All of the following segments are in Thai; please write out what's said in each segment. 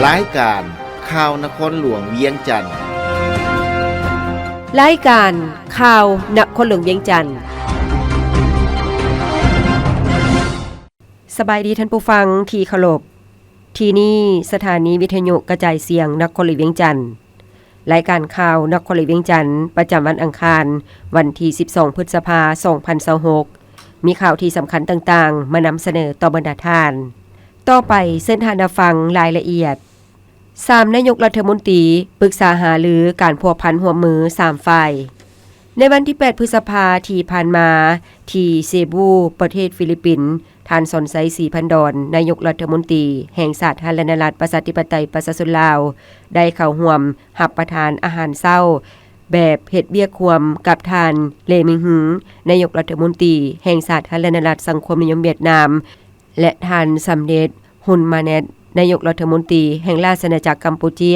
รายการข่าวนครหลวงเวียงจันทน์รายการข่าวนครหลวงเวียงจันทน์สบายดีท่านผู้ฟังที่เคารพที่นี่สถานีวิทยุกระจายเสียงนครหลวงเวียงจันทน์รายการข่าวนครหลวงเวียงจันทน์ประจำวันอังคารวันที่12พฤษภาคม2026มีข่าวที่สำคัญต่างๆมานำเสนอต่อบรรดาท่านต่อไปเส้นทางฟังรายละเอียด3นายกรัฐมนตรีปรึกษาหารือการพัวพันร่วมมือ3ฝ่ายในวันที่8พฤษภาคมที่ผ่านมาที่เซบูประเทศฟิลิปปินส์ท่านสนไซศรีพันดอนนายกรัฐมนตรีแห่งสาธารณรัฐประชาธิปไตยประชาชนลาวได้เข้าร่วมรับประทานอาหารเช้าแบบเฮ็ดเวียกควมกับท่านเลมิงหือนายกรัฐมนตรีแห่งสาธารณรัฐสังคมนิยมเวียดนามและท่านสำเร็จฮุนมาเนตนายกรัฐมนตรีแห่งราชอาณาจักรกัมพูชี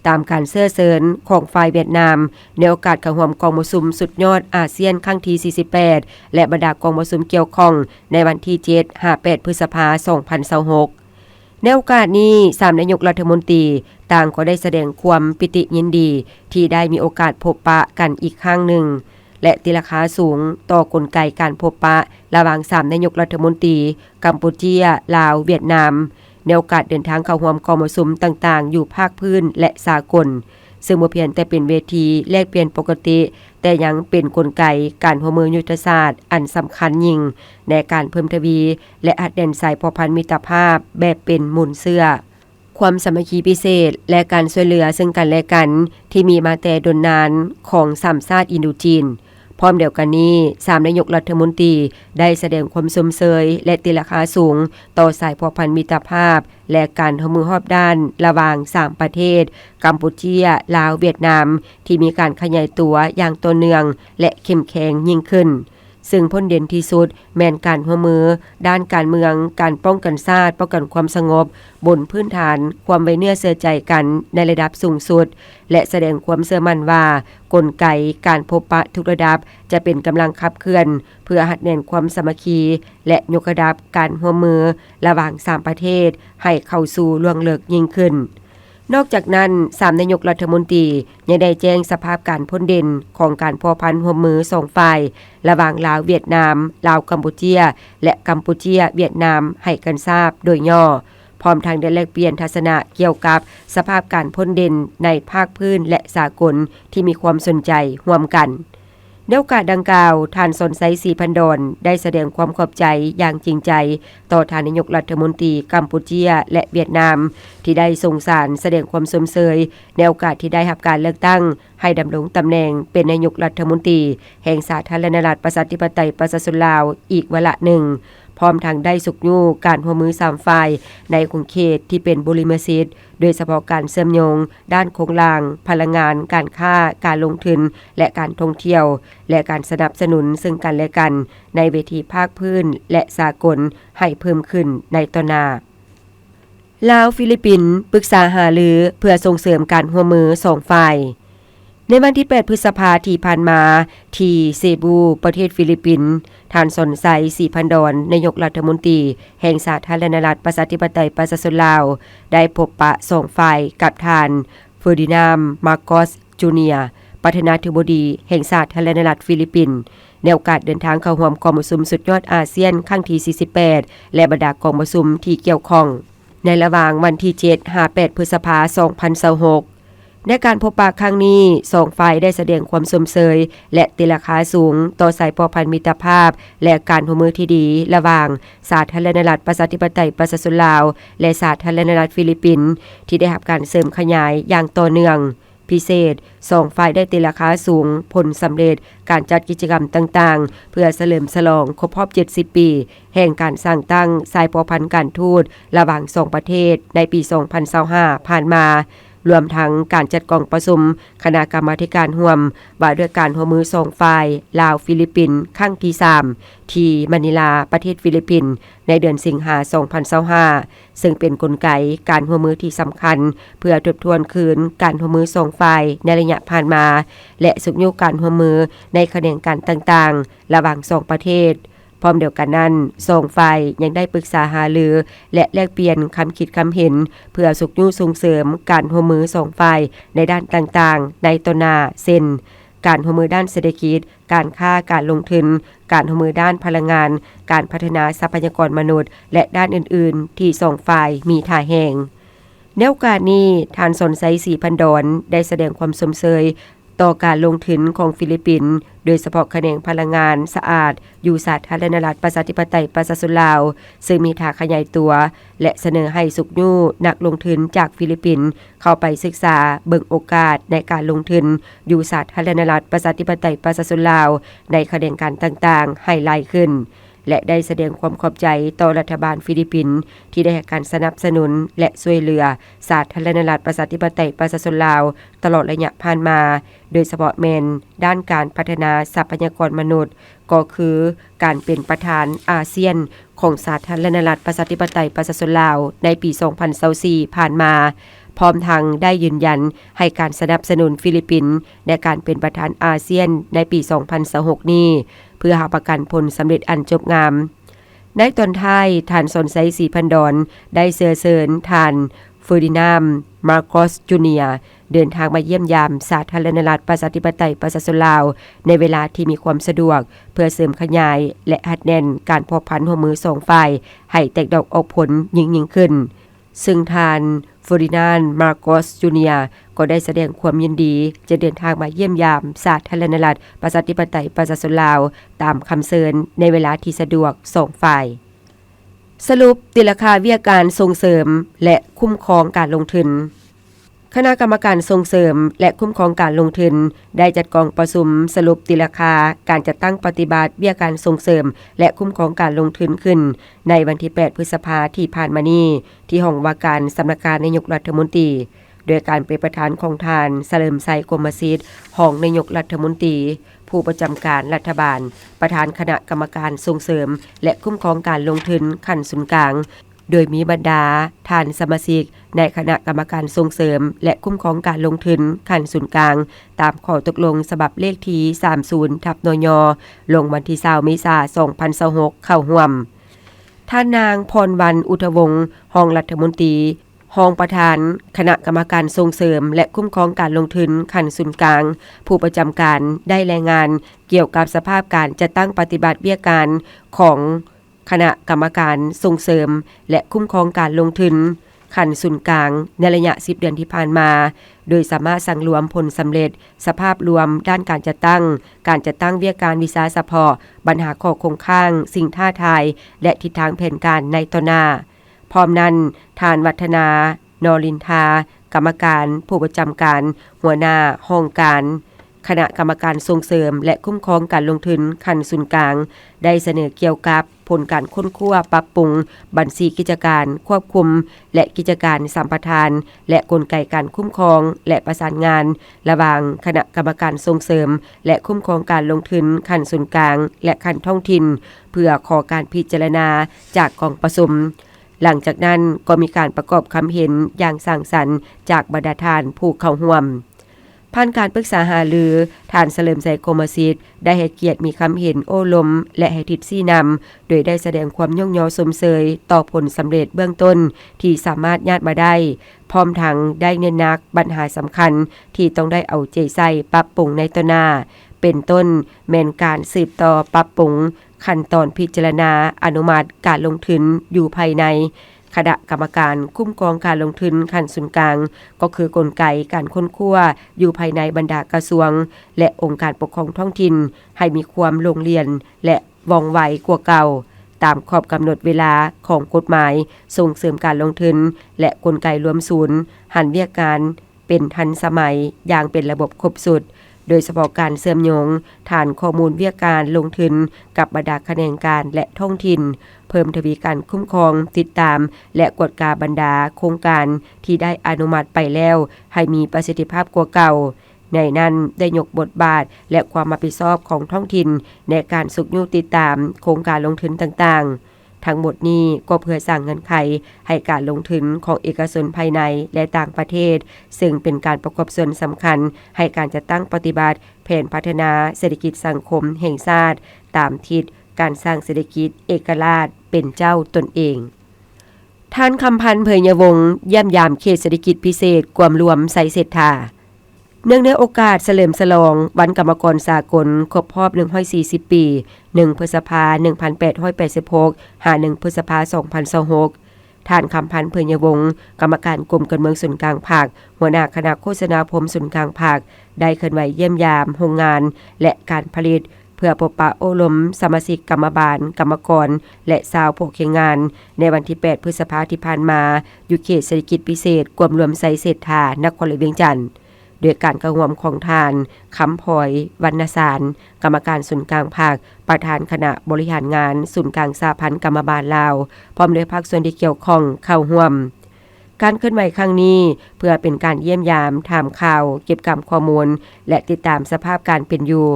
ตามการเสื้อเสริญของฝ่ายเวียดนามในโอกาสเข้าร่วมกองประชุมสุดยอดอาเซียนครั้งที่48และบรรดากองประชุมเกี่ยวข้องในวันที่7-8พฤษภาคม2026ในโอกาสนี้3นายกรัฐมนตรีต่างก็ได้แสดงความปิติยินดีที่ได้มีโอกาสพบปะกันอีกครั้งหนึ่งและตีราคาสูงต่อกลไกการพบปะระหว่าง3นายกรัฐมนตรีกัมพูชีลาวเวียดนามในโอกาสเดินทางเข้าร่วมกองประชุมต่างๆอยู่ภาคพื้นและสากลซึ่งบ่เพียงแต่เป็นเวทีแลกเปลี่ยนปกติแต่ยังเป็นกลไกการร่วมมือยุทธศาสตร์อันสำคัญยิ่งในการเพิ่มทวีและอัดแน่นสายพัวพันมิตรภาพแบบเป็นหมุนเสื้อความสามัคคีพิเศษและการช่วยเหลือซึ่งกันและกันที่มีมาแต่ดนนานของสามชาติอินโดจีนพร้อมเดียวกันนี้3นายกรัฐมนตรีได้แสดงความสมเสยและตีราคาสูงต่อสายพัวพันมิตรภาพและการร่วมมือรอบด้านระหว่าง3ประเทศกัมพูชีลาวเวียดนามที่มีการขยายตัวอย่างต่อเนื่องและเข้มแข็งยิ่งขึ้นซึ่งพ้นเด่นที่สุดแม่นการร่วมมือด้านการเมืองการป้องกันชาติป้องกันความสงบบนพื้นฐานความไว้เนื้อเชื่อใจกันในระดับสูงสุดและแสดงความเชื่อมั่นว่ากลไกการพบปะทุกระดับจะเป็นกำลังขับเคลื่อนเพื่อหัดแน่นความสามัคคีและยกระดับการร่วมมือระหว่าง3ประเทศให้เข้าสู่ล่วงเลิกยิ่งขึ้นนอกจากนั้น3นายกรัฐมนตรียังได้แจ้งสภาพการพ้นเด่นของการพัวพันร่วมมือ2ฝ่ายระหว่างลาวเวียดนามลาวกัมพูชีและกัมพูชีเวียดนามให้กันทราบโดยย่อพร้อมทางได้แลกเปลี่ยนทัศนะเกี่ยวกับสภาพการพ้นเด่นในภาคพื้นและสากลที่มีความสนใจร่วมกันในโอกาสดังกล่าวท่านสนไซศรีพันดอนได้แสดงความขอบใจอย่างจริงใจต่อท่านนายกรัฐมนตรีกัมพูชีและเวียดนามที่ได้ส่งสารแสดงความสมเสยในโอกาสที่ได้รับการเลือกตั้งให้ดำรงตำแหน่งเป็นนายกรัฐมนตรีแห่งสาธารณรัฐประชาธิปไตยประชาชนลาวอีกวาระหนึ่งพร้อมทางได้สุกยู่การร่วมมือ3ฝ่ายในขอบเขตที่เป็นบริมสิทธิ์โดยเฉพาะการเชื่อมโยงด้านโครงสร้างพลังงานการค้าการลงทุนและการท่องเที่ยวและการสนับสนุนซึ่งกันและกันในเวทีภาคพื้นและสากลให้เพิ่มขึ้นในต่อหน้าลาวฟิลิปปินส์ปรึกษาหารือเพื่อส่งเสริมการร่วมมือ2ฝ่ายในวันที่8พฤษภาคมที่ผ่านมาที่เซบูประเทศฟิลิปปินส์ท่านสนไซศรีพันดอนนายกรัฐมนตรีแห่งสาธารณรัฐประชาธิปไตยประชาชนลาวได้พบปะ2ฝ่ายกับท่านเฟอร์ดินานด์มาโกสจูเนียร์ประธานาธิบดีแห่งสาธารณรัฐฟิลิปปินส์ในโอกาสเดินทางเข้าร่วมกองประชุมสุดยอดอาเซียนครั้งที่48และบรรดากองประชุมที่เกี่ยวข้องในระหว่างวันที่7-8พฤษภาคม2026ในการพบปะครั้งนี้2ฝ่ายได้แสดงความสมเสยและตีราคาสูงต่อสายพัวพันมิตรภาพและการร่วมมือที่ดีระหว่างสาธารณรัฐประชาธิปไตยประชาชนลาวและสาธารณรัฐฟิลิปปินส์ที่ได้รับการเสริมขยายอย่างต่อเนื่องพิเศษ2ฝ่ายได้ตีราคาสูงผลสำเร็จการจัดกิจกรรมต่างๆเพื่อเฉลิมฉลองครบรอบ70ปีแห่งการสร้างตั้งสายพัวพันการทูตระหว่าง2ประเทศในปี2025ผ่านมารวมทั้งการจัดกองประชุมคณะกรรมาธิการร่วมว่าด้วยการร่วมมือ2ฝ่ายลาวฟิลิปปินส์ครั้งที่3ที่มะนิลาประเทศฟิลิปปินส์ในเดือนสิงหาคม2025ซึ่งเป็นกลไกการร่วมมือที่สำคัญเพื่อทบทวนคืนการร่วมมือ2ฝ่ายในระยะผ่านมาและสุขยุการร่วมมือในแขนงการต่างๆระหว่าง2ประเทศ พร้อมเดียวกันนั้น2ฝ่ายยังได้ปรึกษาหารือและแลกเปลี่ยนคำคิดคำเห็นเพื่อสุขยุส่งเสริมการร่วมมือ2ฝ่ายในด้านต่างๆในต้นหน้าเช่นการร่วมมือด้านเศรษฐกิจการค้าการลงทุนการร่วมมือด้านพลังงานการพัฒนาทรัพยากรมนุษย์และด้านอื่นๆที่2ฝ่ายมีท่าแห่งในโอกาสนี้ท่านสนไซศรีพันดรได้แสดงความสมเสยต่อการลงทุนของฟิลิปปินส์โดยเฉพาะแขนงพลังงานสะอาดอยู่สาธารณรัฐประชาธิปไตยประชาชนลาวซึ่งมีท่าขยายตัวและเสนอให้สุขยุนักลงทุนจากฟิลิปปินส์เข้าไปศึกษาเบิ่งโอกาสในการลงทุนอยู่สาธารณรัฐประชาธิปไตยประชาชนลาวในแขนงการต่างๆให้หลายขึ้นและได้แสดงความขอบใจต่อรัฐบาลฟิลิปปินส์ที่ได้ให้การสนับสนุนและช่วยเหลือสาธารณรัฐประชาธิปไตยประชาชนลาวตลอดระยะผ่านมาโดยเฉพาะแม่นด้านการพัฒนาทรัพยากรมนุษย์ก็คือการเป็นประธานอาเซียนของสาธารณรัฐประชาธิปไตยประชาชนลาวในปี 2024 ผ่านมาพร้อมทั้งได้ยืนยันให้การสนับสนุนฟิลิปปินส์ในการเป็นประธานอาเซียนในปี 2026 นี้เพื่อหาประกันผลสำเร็จอันจบงามในตอนท้ายท่านสนไซศรีพันดรได้เชิญท่านเฟอร์ดินานด์มาร์โกสจูเนียร์เดินทางมาเยี่ยมยามสาธารณรัฐประชาธิปไตยประชาชนลาวในเวลาที่มีความสะดวกเพื่อเสริมขยายและหัดแน่นการพบพันร่วมมือ2ฝ่ายให้แตกดอกออกผลยิ่งขึ้นซึ่งท่านเฟอร์ดินานด์มาร์โกสจูเนียร์ก็ได้แสดงความยินดีจะเดินทางมาเยี่ยมยามสาธารณรัฐประชาธิปไตยประชาชนลาวตามคำเชิญในเวลาที่สะดวก2ฝ่ายสรุปติราคาเวียการส่งเสริมและคุ้มครองการลงทุนคณะกรรมการส่งเสริมและคุ้มครองการลงทุนได้จัดกองประชุมสรุปติราคาการจัดตั้งปฏิบัติเบี้ยการส่งเสริมและคุ้มครองการลงทุนขึ้นในวันที่ 8 พฤษภาคมที่ผ่านมานี้ที่ห้องว่าการสำนักงานนายกรัฐมนตรีโดยการเป็นประธานของทานเฉลิมไซกรมศิษย์ห้องนายกรัฐมนตรีผู้ประจำการรัฐบาลประธานคณะกรรมการส่งเสริมและคุ้มครองการลงทุนขั้นศูนย์กลางโดยมีบรรดาท่านสมาชิกในคณะกรรมการส่งเสริมและคุ้มครองการลงทุนขั้นศูนย์กลางตามข้อตกลงฉบับเลขที่ 30/นย.ลงวันที่20 เมษายน 2026เข้าร่วมท่านนางพรวรรณอุทวงศ์รองรัฐมนตรีรองประธานคณะกรรมการส่งเสริมและคุ้มครองการลงทุนขั้นศูนย์กลางผู้ประจำการได้รายงานเกี่ยวกับสภาพการจัดตั้งปฏิบัติเบี้ยการของคณะกรรมการส่งเสริมและคุ้มครองการลงทุนขั้นศูนย์กลางในระยะ10 เดือนที่ผ่านมาโดยสามารถสั่งรวมผลสำเร็จสภาพรวมด้านการจัดตั้งเบี้ยการวิสาเฉพาะปัญหาข้อคงค้างสิ่งท้าทายและทิศทางแผนการในต่อหน้าพร้อมนั้นท่านวัฒนานรินทากรรมการผู้ประจำการหัวหน้าห้องการคณะกรรมการส่งเสริมและคุ้มครองการลงทุนขั้นศูนย์กลางได้เสนอเกี่ยวกับผลการค้นคว้าปรับปรุงบัญชีกิจการควบคุมและกิจการสัมปทานและกลไกการคุ้มครองและประสานงานระหว่างคณะกรรมการส่งเสริมและคุ้มครองการลงทุนขั้นศูนย์กลางและขั้นท้องถิ่นเพื่อขอการพิจารณาจากกองประชุมหลังจากนั้นก็มีการประกอบคำเห็นอย่างสร้างสรรค์จากบรรดาท่านผู้เข้าร่วมผ่านการปรึกษาหารือท่านเฉลิมไซกรมศิษย์ได้ให้เกียรติมีคำเห็นโอ้ลมและให้ทิศชี้นำโดยได้แสดงความย่องยอสมเสยต่อผลสำเร็จเบื้องต้นที่สามารถญาติมาได้พร้อมทั้งได้เน้นหนักปัญหาสำคัญที่ต้องได้เอาใจใส่ปรับปรุงในต่อหน้าเป็นต้นแม่นการสืบต่อปรับปรุงขั้นตอนพิจารณาอนุมัติการลงทุนอยู่ภายในคณะกรรมการคุ้มครองการลงทุนขั้นศูนย์กลางก็คือกลไกการค้นคว้าอยู่ภายในบรรดากระทรวงและองค์การปกครองท้องถิ่นให้มีความลงเรียนและว่องไวกว่าเก่าตามขอบกำหนดเวลาของกฎหมายส่งเสริมการลงทุนและกลไกรวมศูนย์หันเวียกการเป็นทันสมัยอย่างเป็นระบบครบสุดโดยเฉพาะการเชื่อมโยงฐานข้อมูลเวียกการลงทุนกับบรรดาแขนงการและท้องถิ่นเพิ่มทวีการคุ้มครองติดตามและกวดกาบรรดาโครงการที่ได้อนุมัติไปแล้วให้มีประสิทธิภาพกว่าเก่าในนั้นได้ยกบทบาทและความรับผิดชอบของท้องถิ่นในการสุกยุติดตามโครงการลงทุนต่างๆทั้งหมดนี้ก็เพื่อสร้างเงื่อนไขให้การลงทุนของเอกชนภายในและต่างประเทศซึ่งเป็นการประกอบส่วนสำคัญให้การจัดตั้งปฏิบัติแผนพัฒนาเศรษฐกิจสังคมแห่งชาติตามทิศ การสร้างเศรษฐกิจเอกราชเป็นเจ้าตนเองท่านคำพันธ์เผยยวงศ์เยี่ยมยามเขตเศรษฐกิจพิเศษกวมรวมไสเศรษฐาเนื่องในโอกาสเฉลิมฉลองวันกรรมกรสากลครบรอบ140 ปี1พฤษภาคม1886หา1พฤษภาคม2026ท่านคำพันธ์เผยยวงศ์กรรมการกรมการเมืองส่วนกลางภาคหัวหน้าคณะโฆษณาภพส่วนกลางภาคได้เคลื่อนไหวเยี่ยมยามโรงงานและการผลิตเพื่อพบปะโอ้ลมสมาชิกกรรมบาลกรรมกรและชาวโภคงานในวันที่8พฤษภาคมที่ผ่านมาอยู่เขตเศรษฐกิจพิเศษกวมรวมไสเศรษฐานครหลวงเวียงจันทน์ด้วยการกระหวมของทานคำพลอยวรรณสารกรรมการศูนย์กลางภาคประธานคณะบริหารงานศูนย์กลางสหพันธ์กรรมบาลลาวพร้อมด้วยภาคส่วนที่เกี่ยวข้องเข้าร่วมการเคลื่อนไหวครั้งนี้เพื่อเป็นการเยี่ยมยามถามข่าวเก็บข้อมูลและติดตามสภาพการเป็นอยู่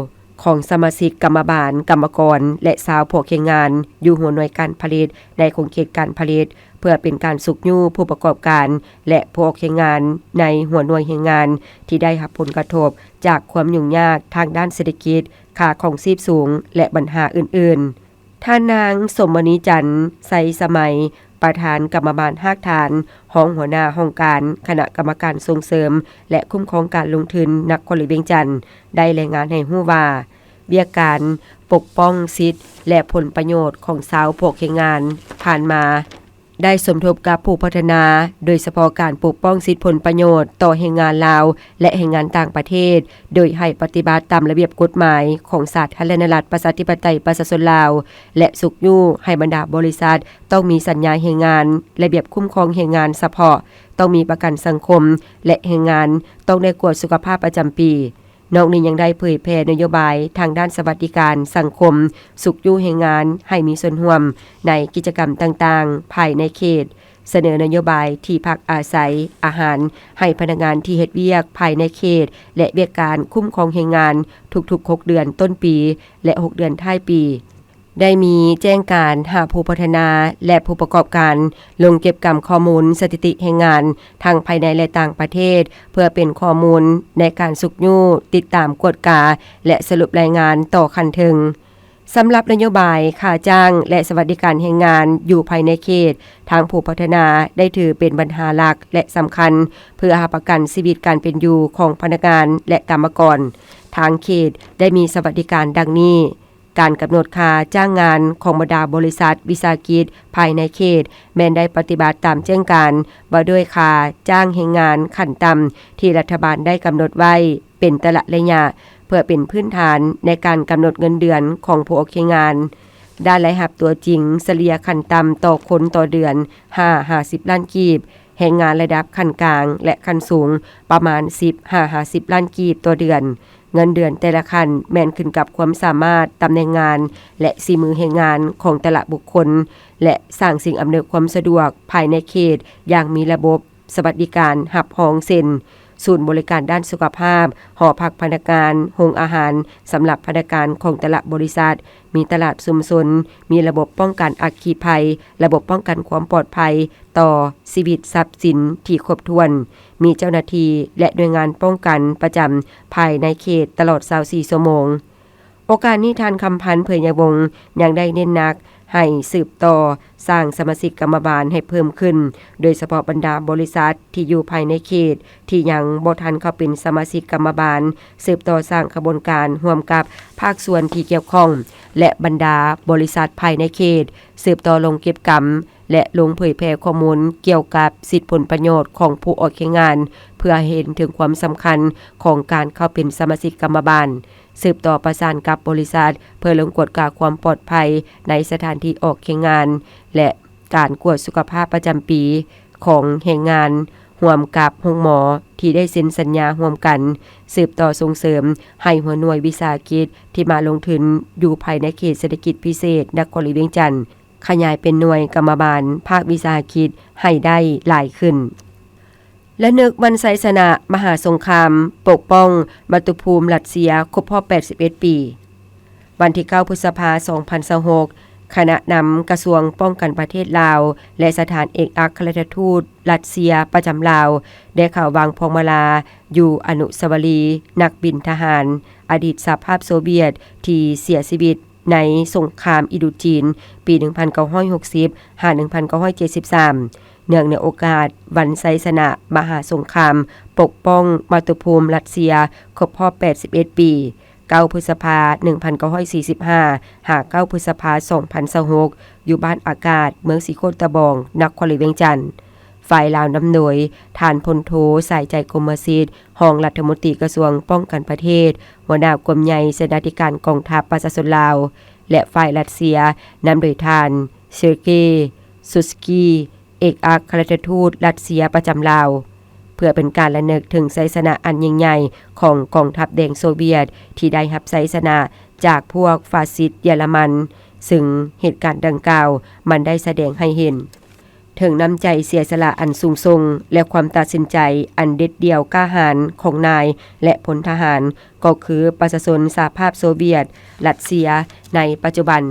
ของสมาชิกกรรมบาลกรรมกรและชาวโภคงานอยู่หัวหน่วยการผลิตในคงเขตการผลิตเพื่อเป็นการสุกยู่ผู้ประกอบการและโภคงานในหัวหน่วยแรงงานที่ได้รับผลกระทบจากความยุ่งยากทางด้านเศรษฐกิจค่าของชีพสูงและปัญหาอื่นๆท่านนางสมมณีจันทร์ไสสมัยประธานกรรมบาลภาคฐานห้องหัวหน้าห้องการคณะกรรมการส่งเสริมและคุ้มครองการลงทุนนครหลวงเวียงจันทน์ได้รายงานให้รู้ว่าเบี้ยการปกป้องสิทธิและผลประโยชน์ของชาวโภคงานผ่านมาได้สมทบกับผู้พัฒนาโดยเฉพาะการปกป้องสิทธิผลประโยชน์ต่อแรงงานลาวและแรงงานต่างประเทศโดยให้ปฏิบัติตามระเบียบกฎหมายของสาธารณรัฐประชาธิปไตยประชาชนลาวและสุกยู่ให้บรรดาบริษัทต้องมีสัญญาแรงงานระเบียบคุ้มครองแรงงานเฉพาะต้องมีประกันสังคมและแรงงานต้องได้กวดสุขภาพประจำปีนอกนี้ยังได้เผยแพร่นโยบายทางด้านสวัสดิการสังคมสุขอยู่แรงงานให้มีส่วนร่วมในกิจกรรมต่างๆภายในเขตเสนอนโยบายที่พักอาศัยอาหารให้พนักงานที่เฮ็ดเวียกภายในเขตและเวียกการคุ้มครองแรงงานทุกๆ6เดือนต้นปีและ6เดือนท้ายปีได้มีแจ้งการหาผู้พัฒนาและผู้ประกอบการลงเก็บกำข้อมูลสถิติแรงงานทั้งภายในและต่างประเทศเพื่อเป็นข้อมูลในการสุกยู่ติดตามกฎกาและสรุปรายงานต่อขั้นถึงสำหรับนโยบายค่าจ้างและสวัสดิการแรงงานอยู่ภายในเขตทางผู้พัฒนาได้ถือเป็นปัญหาหลักและสำคัญเพื่อหาประกันชีวิตการเป็นอยู่ของพนักงานและกรรมกรทางเขตได้มีสวัสดิการดังนี้การกำหนดค่าจ้างงานของบรรดาบริษัทวิสาหกิจภายในเขตแม้นได้ปฏิบัติตามแจ้งการว่าด้วยค่าจ้างแรงงานขั้นต่ำที่รัฐบาลได้กำหนดไว้เป็นแต่ละระยะเพื่อเป็นพื้นฐานในการกำหนดเงินเดือนของผู้ออกงานด้านรายรับตัวจริงเฉลี่ยขั้นต่ำต่อคนต่อเดือน50 ล้านกีบแรงงานระดับขั้นกลางและขั้นสูงประมาณ50 ล้านกีบต่อเดือนเงินเดือนแต่ละขั้นแม่นขึ้นกับความสามารถตำแหน่งงานและฝีมือแรงงานของแต่ละบุคคลและสร้างสิ่งอำนวยความสะดวกภายในเขตอย่างมีระบบสวัสดิการหับหองเซ็นศูนย์บริการด้านสุขภาพหอพักพนักงานโรงอาหารสำหรับพนักงานของแต่ละบริษัทมีตลาดชุมชนมีระบบป้องกันอัคคีภัยระบบป้องกันความปลอดภัยต่อชีวิตทรัพย์สินที่ครบถ้วนมีเจ้าหน้าที่และหน่วยงานป้องกันประจำภายในเขตตลอด24 ชั่วโมงโอกาสนี้ท่านคำพันธ์เผยยวงศ์ยังได้เน้นหนักให้สืบต่อสร้างสมาชิกกรรมบาลให้เพิ่มขึ้นโดยเฉพาะบรรดาบริษัทที่อยู่ภายในเขตที่ยังบ่ทันเข้าเป็นสมาชิกกรรมบาลสืบต่อสร้างกระบวนการร่วมกับภาคส่วนที่เกี่ยวข้องและบรรดาบริษัทภายในเขตสืบต่อลงเก็บกรรมและลงเผยแพร่ข้อมูลเกี่ยวกับสิทธิผลประโยชน์ของผู้ออกงานเพื่อเห็นถึงความสำคัญของการเข้าเป็นสมาชิกกรรมบาลสืบต่อประสานกับบริษัทเพื่อลงกฎกาความปลอดภัยในสถานที่ออกงานและการกวดสุขภาพประจำปีของแรงงานร่วมกับโรงหมอที่ได้เซ็นสัญญาร่วมกันสืบต่อส่งเสริมให้หัวหน่วยวิสาหกิจที่มาลงทุนอยู่ภายในเขตเศรษฐกิจพิเศษนครหลวงเวียงจันทน์ขยายเป็นหน่วยกรรมบาลภาควิสาหกิจให้ได้หลายขึ้นและนึกวันไซสนะมหาสงครามปกป้องมาตุภูมิรัสเซียครบรอบ81 ปีวันที่9 พฤษภาคม 2026คณะนำกระทรวงป้องกันประเทศลาวและสถานเอกอัครราชทูตรัสเซียประจำลาวได้เข้าวางพวงมาลาอยู่อนุสาวรีย์นักบินทหารอดีตสหภาพโซเวียตที่เสียชีวิต ในสงครามอินโดจีนปี 1960 หา 1973 เนื่องในโอกาสวันไซสนะมหาสงครามปกป้องมาตุภูมิรัสเซียครบรอบ 81 ปี 9 พฤษภาคม 1945 หา 9 พฤษภาคม 2026 อยู่บ้านอากาศเมืองสีโคตะบองนครหลวงเวียงจันทน์ฝ่ายลาวนำโดยฐานพลโทสายใจกรมศิษย์รองรัฐมนตรีกระทรวงป้องกันประเทศหัวหน้ากรมใหญ่เสนาธิการกองทัพประชาชนลาวและฝ่ายรัสเซียนำโดยทานเซอร์เกย์ซุสกีเอกอัครราชทูตรัสเซียประจำลาวเพื่อเป็นการระลึกถึงไสยชนะอันยิ่งใหญ่ของกองทัพแดงโซเวียตที่ได้รับไสยชนะจากพวกฟาสซิสต์เยอรมันซึ่งเหตุการณ์ดังกล่าวมันได้แสดงให้เห็นถึงน้ำใจเสียสละอันสูงส่งและความตัดสินใจอันเด็ดเดี่ยวกล้าหาญของนายและพลทหารก็คือประชาชนสหภาพโซเวียตรัสเซียในปัจจุบัน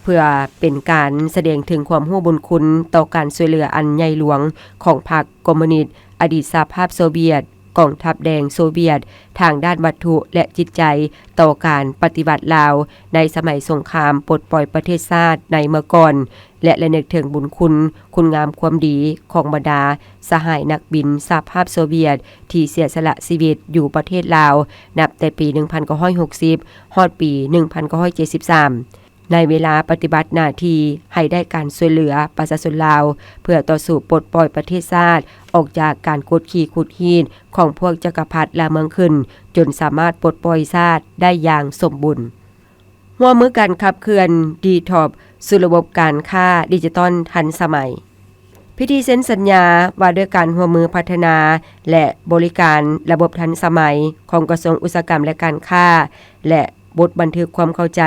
เพื่อเป็นการแสดงถึงความรู้บุญคุณต่อการช่วยเหลืออันใหญ่หลวงของพรรคคอมมิวนิสต์อดีตสหภาพโซเวียตกองทัพแดงโซเวียตทางด้านวัตถุและจิตใจต่อการปฏิบัติลาวในสมัยสงครามปลดปล่อยประเทศชาติในเมื่อก่อนและระลึกถึงบุญคุณงามความดีของบรรดาสหายนักบินสหภาพโซเวียตที่เสียสละชีวิตอยู่ประเทศลาวนับแต่ปี 1960 ฮอดปี 1973ในเวลาปฏิบัติหน้าที่ให้ได้การช่วยเหลือประชาชนลาวเพื่อต่อสู้ปลดปล่อยประเทศชาติออกจากการกดขี่ขุดหีดของพวกจักรพรรดิและเมืองขึ้นจนสามารถปลดปล่อยชาติได้อย่างสมบูรณ์ร่วมมือกันขับเคลื่อนดีท็อปสู่ระบบการค้าดิจิทัลทันสมัยพิธีเซ็นสัญญาว่าด้วยการร่วมมือพัฒนาและบริการระบบทันสมัยของกระทรวงอุตสาหกรรมและการค้าและบทบันทึกความเข้าใจ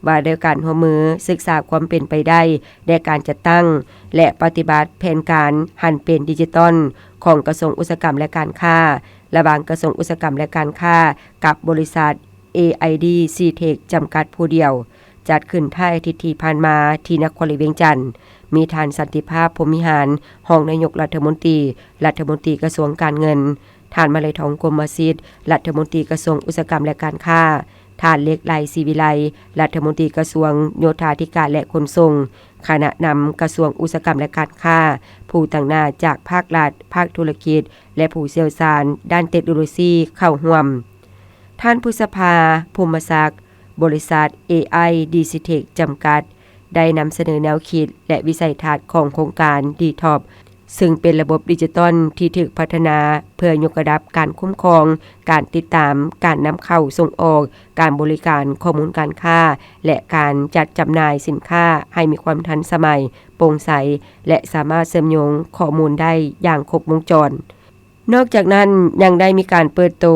ว่าด้วยการร่วมมือศึกษาความเป็นไปได้ในการจัดตั้งและปฏิบัติแผนการหันเป็นดิจิทัลของกระทรวงอุตสาหกรรมและการค้าระหว่างกระทรวงอุตสาหกรรมและการค้ากับบริษัท AID CTech จำกัดผู้เดียวจัดขึ้นท้ายอาทิตย์ที่ผ่านมาที่นครหลวงเวียงจันทน์มีท่านสันติภาพพรหมวิหารรองนายกรัฐมนตรีกระทรวงการเงินท่านมาลัยทองกรมศิษย์รัฐมนตรีกระทรวงอุตสาหกรรมและการค้าท่านเล็กไลศรีวิไลรัฐมนตรีกระทรวงโยธาธิการและขนส่งคณะนำกระทรวงอุตสาหกรรมและการค้าผู้ต่างหน้าจากภาครัฐภาคธุรกิจและผู้เชี่ยวชาญด้านเทคโนโลยีเข้าร่วมท่านพุทธภาภูมิศักดิ์บริษัท AI DCTech จำกัดได้นำเสนอแนวคิดและวิสัยทัศน์ของโครงการ DTOP ซึ่งเป็นระบบดิจิทัลที่ถูกพัฒนาเพื่อยกระดับการคุ้มครองการติดตามการนำเข้าส่งออกการบริการข้อมูลการค้าและการจัดจำหน่ายสินค้าให้มีความทันสมัยโปร่งใสและสามารถเชื่อมโยงข้อมูลได้อย่างครบวงจรนอกจากนั้นยังได้มีการเปิดโต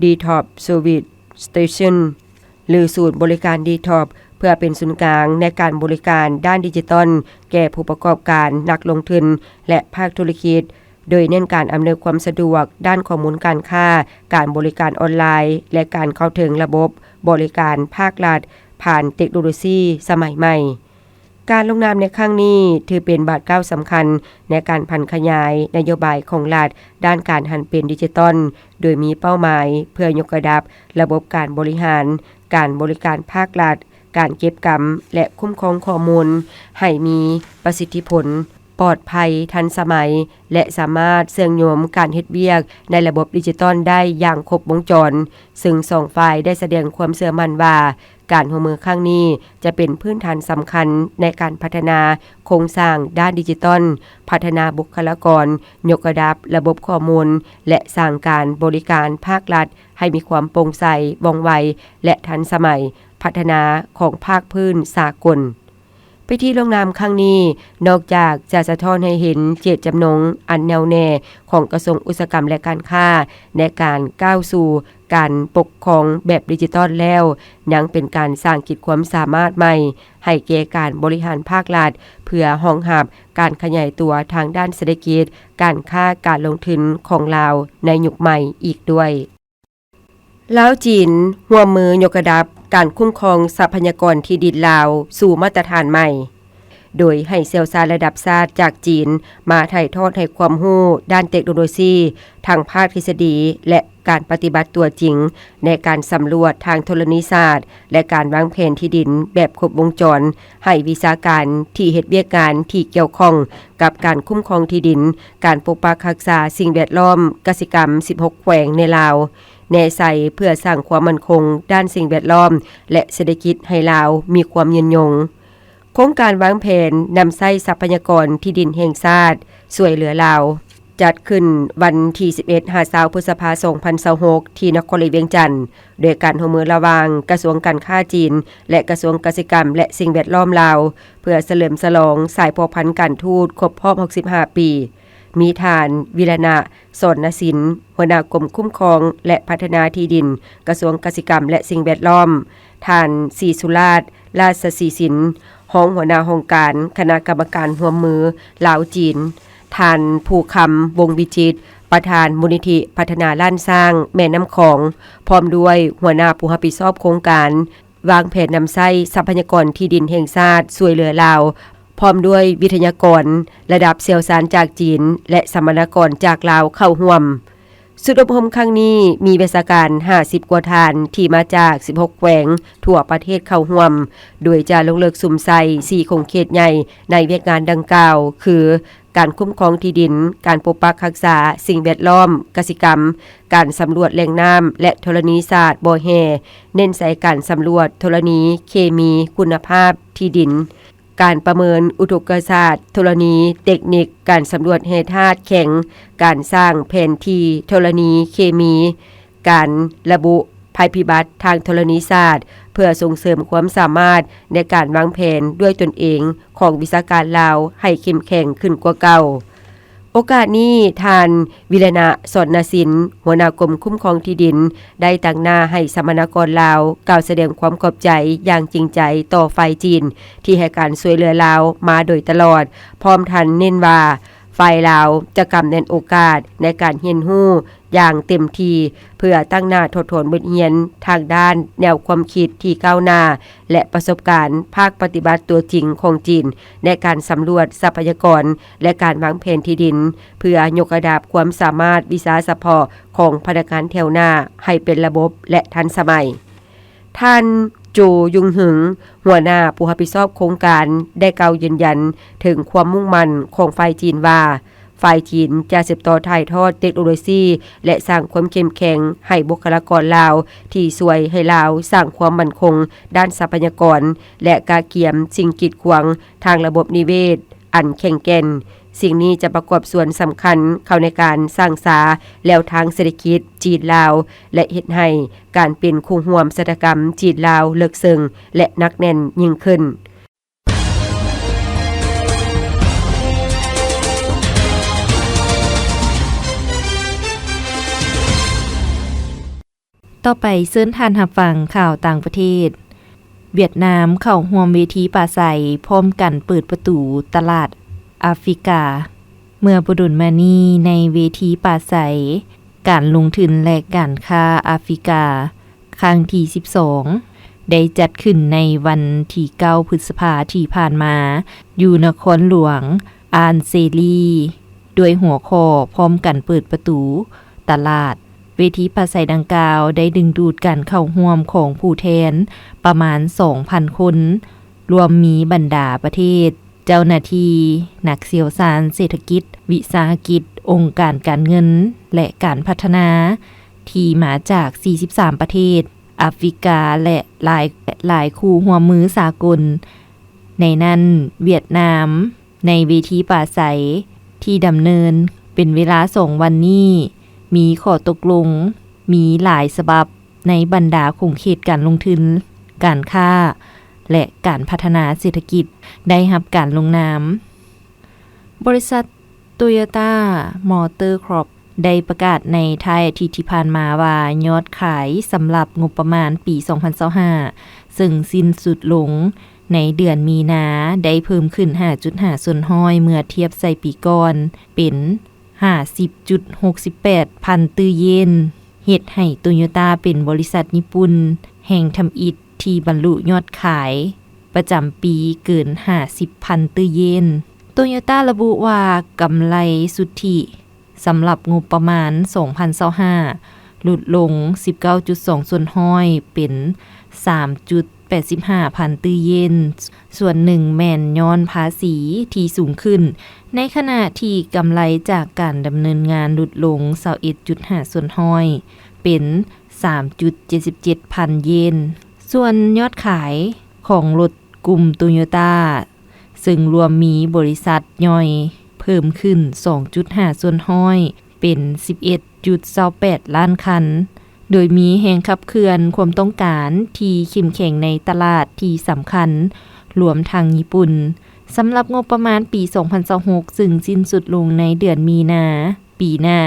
DTOP Service Station หรือศูนย์บริการ DTOP เพื่อเป็นศูนย์กลางในการบริการด้านดิจิทัลแก่ผู้ประกอบการนักลงทุนและภาคธุรกิจโดยเน้นการอำนวยความสะดวกด้านข้อมูลการค้าการบริการออนไลน์และการเข้าถึงระบบบริการภาครัฐผ่านเทคโนโลยีสมัยใหม่การลงนามในครั้งนี้ถือเป็นบาทก้าวสำคัญในการพันขยายนโยบายของรัฐด้านการหันเป็นดิจิทัลโดยมีเป้าหมายเพื่อยกระดับระบบการบริหารการบริการภาครัฐการเก็บกรรมและคุ้มครองข้อมูลให้มีประสิทธิผลปลอดภัยทันสมัยและสามารถเชื่อมโยงการเฮ็ดเวียกในระบบดิจิทัลได้อย่างครบวงจรซึ่งสองฝ่ายได้แสดงความเชื่อมั่นว่าการร่วมมือครั้งนี้จะเป็นพื้นฐานสำคัญในการพัฒนาโครงสร้างด้านดิจิทัลพัฒนาบุคลากรยกระดับระบบข้อมูลและสร้างการบริการภาครัฐให้มีความโปร่งใสว่องไวและทันสมัยพัฒนาของภาคพื้นสากลไปที่ลงนามครั้งนี้นอกจากจะสะท้อนให้เห็นเจตจำนงอันแน่วแน่ของกระทรวงอุตสาหกรรมและการค้าในการก้าวสู่การปกครองแบบดิจิทัลแล้วยังเป็นการสร้างขีดความสามารถใหม่ให้แก่การบริหารภาครัฐเพื่อรองรับการขยายตัวทางด้านเศรษฐกิจการค้าการลงทุนของลาวในยุคใหม่อีกด้วยลาวจีนร่วมมือยกระดับการคุ้มครองทรัพยากรที่ดินลาวสู่มาตรฐานใหม่ โดยให้เซลล์ซาระดับชาติจากจีนมาถ่ายทอดให้ความรู้ด้านเทคโนโลยีทางภาคทฤษฎีและการปฏิบัติตัวจริงในการสำรวจทางธรณีศาสตร์และการวางแผนที่ดินแบบครบวงจรให้วิชาการที่เฮ็ดเวียกงานที่เกี่ยวข้องกับการคุ้มครองที่ดินการปกปักรักษาสิ่งแวดล้อมกสิกรรม16แขวงในลาวแน่ใส่เพื่อสร้างความมั่นคงด้านสิ่งแวดล้อมและเศรษฐกิจให้ลาวมีความยืนยงโครงการวางแผนนำใช้ทรัพยากรที่ดินแห่งชาติช่วยเหลือลาวจัดขึ้นวันที่11 พฤษภาคม 2026ที่นครหลวงเวียงจันทน์โดยการร่วมมือระหว่างกระทรวงการค้าจีนและกระทรวงกสิกรรมและสิ่งแวดล้อมลาวเพื่อเฉลิมฉลองสายพัวพันธุ์การทูตครบรอบ65 ปีมีทานวิรณะสนศิลป์หัวหน้ากรมคุ้มครองและพัฒนาที่ดินกระทรวงกสิกรรมและสิ่งแวดล้อมทานศรีสุราษฎร์ราชสีสินห้องหัวหน้าโครงการคณะกรรมการร่วมมือลาวจีนทานผู้คำวงวิจิตรประธานมูลนิธิพัฒนาล้านสร้างแม่น้ำของพร้อมด้วยหัวหน้าผู้รับผิดชอบโครงการวางแผนนำใช้ทรัพยากรที่ดินแห่งชาติช่วยเหลือลาวพร้อมด้วยวิทยากรระดับเชี่ยวชาญจากจีนและสัมมนากรจากลาวเข้าร่วมสุดอบรมครั้งนี้มีวิชาการ50กว่าทานที่มาจาก16แขวงทั่วประเทศเข้าร่วมโดยจะลงเลิกสุมใส่4โครงเขตใหญ่ในเวียกงานดังกล่าวคือการคุ้มครองที่ดินการปกปักรักษาสิ่งแวดล้อมกสิกรรมการสำรวจแหล่งน้ำและธรณีศาสตร์บ่อแห่เน้นใส่การสำรวจธรณีเคมีคุณภาพที่ดินการประเมินอุทกศาสตร์ธรณีเทคนิคการสำรวจแร่ธาตุแข็งการสร้างแผนที่ธรณีเคมีการระบุภัยพิบัติทางธรณีศาสตร์เพื่อส่งเสริมความสามารถในการวางแผนด้วยตนเองของวิชาการลาวให้เข้มแข็งขึ้นกว่าเก่าโอกาสนี้ทานวิรณะสนศิลป์หัวหน้ากรมคุ้มครองที่ดินได้ตั้งหน้าให้สัมมนากรลาวกล่าวแสดงความขอบใจอย่างจริงใจต่อฝ่ายจีนที่ให้การช่วยเหลือลาวมาโดยตลอดพร้อมทันเน้นว่าฝ่ายลาวจะกำแน่นโอกาสในการเรียนรู้อย่างเต็มที่เพื่อตั้งหน้าทดทนบทเรียนทางด้านแนวความคิดที่ก้าวหน้าและประสบการณ์ภาคปฏิบัติตัวจริงของจีนในการสำรวจทรัพยากรและการวางแผนที่ดินเพื่อยกระดับความสามารถวิชาเฉพาะของพนักงานแถวหน้าให้เป็นระบบและทันสมัยท่านโจยุงหึงหัวหน้าผู้รับผิดชอบโครงการได้กล่าวยืนยันถึงความมุ่งมั่นของฝ่ายจีนว่าฝ่ายจีนจะสืบต่อถ่ายทอดเทคโนโลยีและสร้างความเข้มแข็งให้บุคลากรลาวที่ช่วยให้ลาวสร้างความมั่นคงด้านทรัพยากรและกาเกียมสิ่งกีดขวางทางระบบนิเวศอันแข็งแกร่งสิ่งนี้จะประกอบส่วนสำคัญเข้าในการสร้างสาแล้วทางเศรษฐกิจจีนลาวและเฮ็ดให้การเป็นคู่ร่วมเศรษฐกรรมจีนลาวเลิกซึ้งและนักแน่นยิ่งขึ้นต่อไปเชิญท่านรับฟังข่าวต่างประเทศเวียดนามเข้าร่วมเวทีปราศัยพร้อมกันเปิดประตูตลาดแอฟริกาเมื่อบ่ดนมานี้ในเวทีปราศัยการลงทุนและการค้าแอฟริกาครั้งที่12ได้จัดขึ้นในวันที่9พฤษภาคมที่ผ่านมาอยู่นครหลวงอานเซลีด้วยหัวข้อพร้อมกันเปิดประตูตลาดเวทีปราศัยดังกล่าวได้ดึงดูดการเข้าร่วมของผู้แทนประมาณ 2,000 คนรวมมีบรรดาประเทศเจ้าหน้าที่นักเชี่ยวชาญเศรษฐกิจวิสาหกิจองค์การการเงินและการพัฒนาที่มาจาก43ประเทศแอฟริกาและหลายคู่ร่วมมือสากลในนั้นเวียดนามในเวทีปราศัยที่ดำเนินเป็นเวลา2วันนี้มีข้อตกลงมีหลายฉบับในบรรดาโครงเขตการลงทุนการค้าและการพัฒนาเศรษฐกิจได้รับการลงนามบริษัท Toyota Motor Corp ได้ประกาศในท้ายอาทิตย์ที่ผ่านมาว่ายอดขายสำหรับงบประมาณปี 2025ซึ่งสิ้นสุดลงในเดือนมีนาได้เพิ่มขึ้น 5.5 ส่วนห้อยเมื่อเทียบใส่ปีก่อนเป็น50.68 พันตื้อเยนเฮ็ดให้ Toyota เป็นบริษัทญี่ปุ่นแห่งทำอิฐที่บรรลุยอดขาย ประจำปีเกิน 50,000 ตื้อเยนโตโยต้าระบุว่ากำไรสุทธิสำหรับงบประมาณ 2025 ลดลง 19.2 ส่วนห้อยเป็น 3.85 พันตื้อเยนส่วนหนึ่งแม่นย้อนภาษีที่สูงขึ้นในขณะที่กำไรจากการดำเนินงานลดลง 21.5 ส่วนห้อยเป็น 3.77 พันเยนส่วนยอดขายของรถกลุ่มโตโยต้าซึ่งรวมมีบริษัทย่อยเพิ่มขึ้น 2.5 ส่วนห้อยเป็น 11.28 ล้านคันโดยมีแห่งขับเคลื่อนความต้องการที่เข้มแข็งในตลาดที่สำคัญรวมทางญี่ปุ่นสำหรับงบประมาณปี 2026ซึ่งสิ้นสุดลงในเดือนมีนาปีหน้า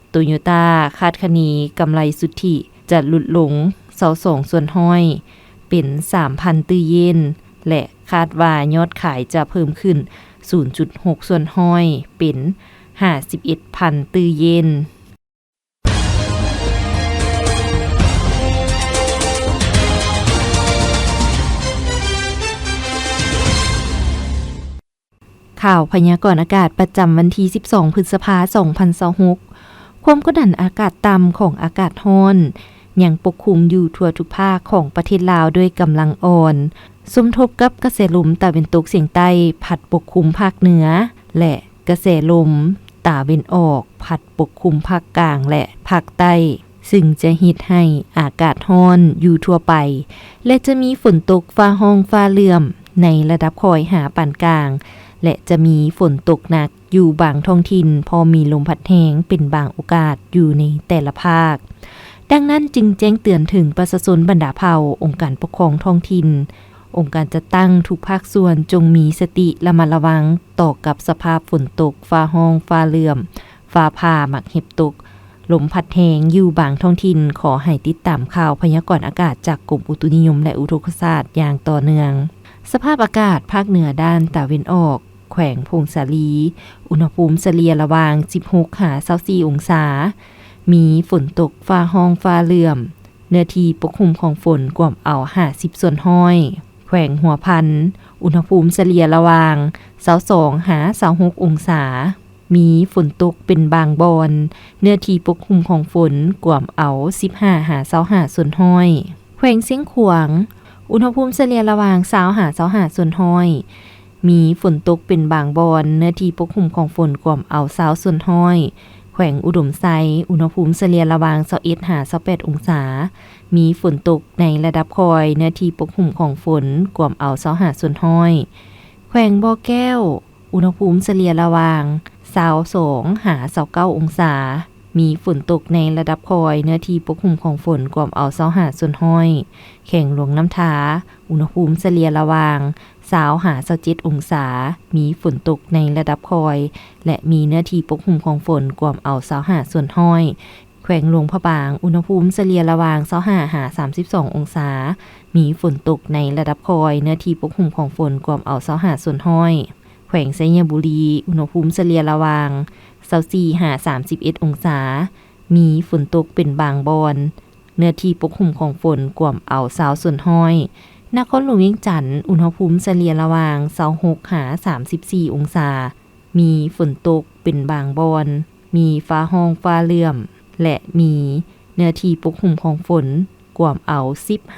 โตโยต้าคาดคะเนกำไรสุทธิจะลดลง 22 ส่วนห้อยเป็น 3,000 ตื้อเยนและคาดว่ายอดขายจะเพิ่มขึ้น 0.6 ส่วนห้อยเป็น 51,000 ตื้อเยนข่าวพยากรณ์อากาศประจำวันที่ 12 พฤษภาคม 2026 ความกดดันอากาศต่ำของอากาศร้อนยังปกคลุมอยู่ทั่วทุกภาคของประเทศลาวด้วยกำลังอ่อนสมทบกับกระแสลมตะวันตกเฉียงใต้พัดปกคลุมภาคเหนือและกระแสลมตะวันออกพัดปกคลุมภาคกลางและภาคใต้ซึ่งจะเฮ็ดให้อากาศร้อนอยู่ทั่วไปและจะมีฝนตกฟ้าร้องฟ้าเหลื่อมในระดับค่อยหาปานกลางและจะมีฝนตกหนักอยู่บางท้องถิ่นพอมีลมพัดแรงเป็นบางโอกาสอยู่ในแต่ละภาคดังนั้นจึงแจ้งเตือนถึงประชาชนบรรดาเผ่าองค์การปกครองท้องถิ่นองค์การจัดตั้งทุกภาคส่วนจงมีสติระมัดระวังต่อกับสภาพฝนตกฟ้าร้องฟ้าเหลื่อมฟ้าผ่าหมักเห็บตกลมพัดแรงอยู่บางท้องถิ่นขอให้ติดตามข่าวพยากรณ์อากาศจากกรมอุตุนิยมและอุทกศาสตร์อย่างต่อเนื่องสภาพอากาศภาคเหนือด้านตะวันออกแขวงพงสาลีอุณหภูมิเฉลี่ยระหว่าง 16-24 องศามีฝนตกฟ้าร้องฟ้าเหลื่อมเนื้อที่ปกคลุมของฝนกว่าเอา50ส่วนห้อยแขวงหัวพันอุณหภูมิเฉลี่ยระหว่าง 22-26 องศามีฝนตกเป็นบางบอนเนื้อที่ปกคลุมของฝนกว่าเอา 15-25 ส่วนห้อยแขวงเสียงขวางอุณหภูมิเฉลี่ยระหว่าง 20-25 ส่วนห้อยมีฝนตกเป็นบางบอนเนื้อที่ปกคลุมของฝนกว่าเอา20ส่วนห้อยแขวงอุดมไซอุณหภูมิเฉลี่ยระหว่าง 21-28 องศามีฝนตกในระดับคอยเนื้อที่ปกคลุมของฝนกว่าเอา25ส่วนห้อยแขวงบ่อแก้วอุณหภูมิเฉลี่ยระหว่าง 22-29 องศามีฝนตกในระดับคอยเนื้อที่ปกคลุมของฝนกว่าเอา25ส่วนห้อยแข่งหลวงน้ำทาอุณหภูมิเฉลี่ยระหว่าง20-27 องศามีฝนตกในระดับคอยและมีเนื้อที่ปกคลุมของฝนกว่าเอา25ส่วนห้อยแขวงหลวงพระบางอุณหภูมิเฉลี่ยระหว่าง25-32 องศามีฝนตกในระดับคอยเนื้อที่ปกคลุมของฝนกว่าเอา25ส่วนห้อยแขวงไชยบุรีอุณหภูมิเฉลี่ยระหว่าง24-31 องศามีฝนตกเป็นบางบอนเนื้อที่ปกคลุมของฝนกว่าเอา20ส่วนห้อยนครหลวงเวียงจันทน์อุณหภูมิเฉลี่ยระหว่าง26-34 องศามีฝนตกเป็นบางบอนมีฟ้าร้องฟ้าเหลื่อมและมีเนื้อที่ปกคลุมของฝนกว่าเอา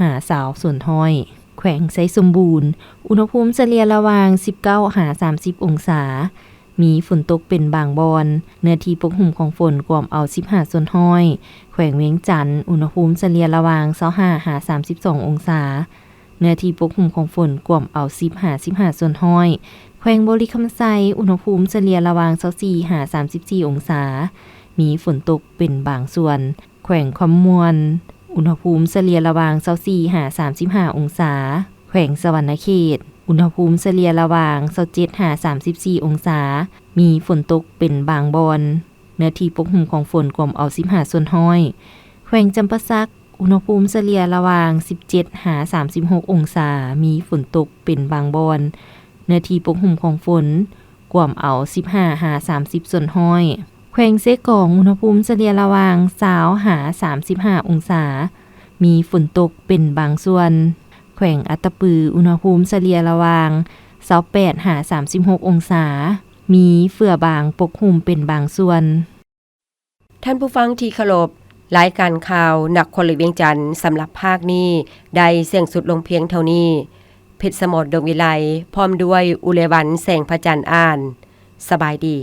10-20ส่วนห้อยแขวงไชสมบูรณ์อุณหภูมิเฉลี่ยระหว่าง19-30 องศามีฝนตกเป็นบางบอนเนื้อที่ปกคลุมของฝนกว่าเอา15ส่วนห้อยแขวงเวียงจันทน์อุณหภูมิเฉลี่ยระหว่าง25-32 องศาเนื้อที่ปกคลุมของฝนกว่าเอา15ส่วนห้อยแขวงบริคำไซอุณหภูมิเฉลี่ยระหว่าง24-34 องศามีฝนตกเป็นบางส่วนแขวงคำมวลอุณหภูมิเฉลี่ยระหว่าง24-35 องศาแขวงสวรรณเขตอุณหภูมิเฉลี่ยระหว่าง27-34 องศามีฝนตกเป็นบางบอนเนื้อที่ปกคลุมของฝนกว่าเอา15ส่วนห้อยแขวงจำปาสักอุณหภูมิเฉลี่ยระหว่าง 17-36 องศามีฝนตกเป็นบางบอนเนื้อที่ปกคลุมของฝนกว่าเอา 15-30 ส่วนห้อยแขวงเซกองอุณหภูมิเฉลี่ยระหว่าง 20-35 องศามีฝนตกเป็นบางส่วน แขวงอัตตปืออุณหภูมิเฉลี่ยระหว่าง28หา36องศามีเฟื่อบางปกคลุมเป็นบางส่วนท่านผู้ฟังที่เคารพรายการข่าวนครหลวงเวียงจันทน์สำหรับภาคนี้ได้เสี่ยงสุดลงเพียงเท่านี้เพชรสมรดงวิไลพร้อมด้วยอุเลวันแสงพระจันทร์อ่านสบายดี